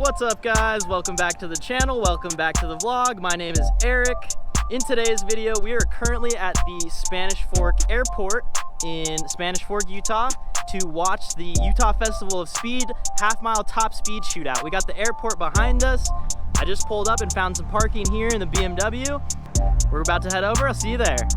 What's up guys, welcome back to the channel, welcome back to the vlog. My name is Eric. In today's video, we are currently at the Spanish Fork Airport in Spanish Fork, Utah to watch the Utah Festival of Speed half-mile top speed shootout. We got the airport behind us. I just pulled up and found some parking here in the BMW. We're about to head over, I'll see you there.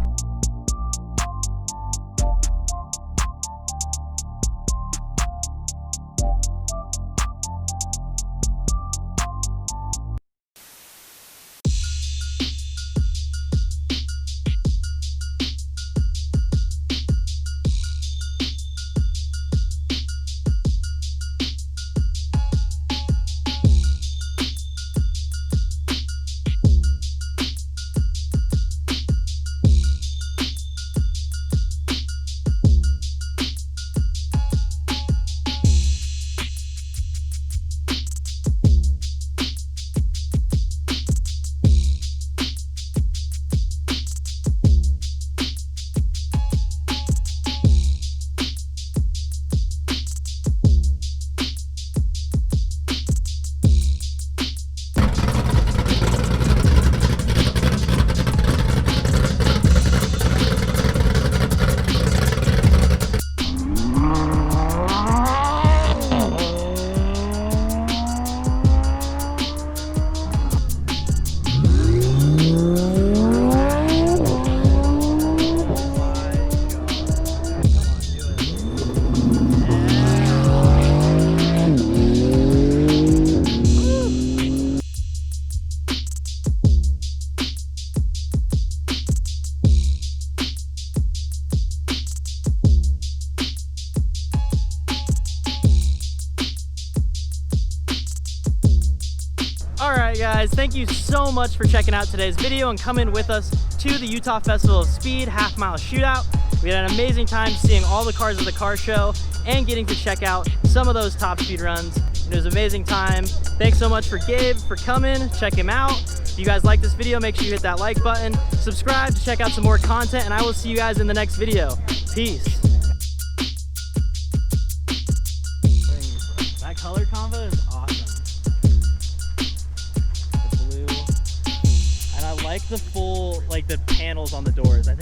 Alright guys, thank you so much for checking out today's video and coming with us to the Utah Festival of Speed half-mile shootout. We had an amazing time seeing all the cars at the car show and getting to check out some of those top speed runs. It was an amazing time. Thanks so much for Gabe for coming. Check him out. If you guys like this video, make sure you hit that like button, subscribe to check out some more content, and I will see you guys in the next video. Peace. That color combo is awesome. I like the full, like the panels on the doors. I think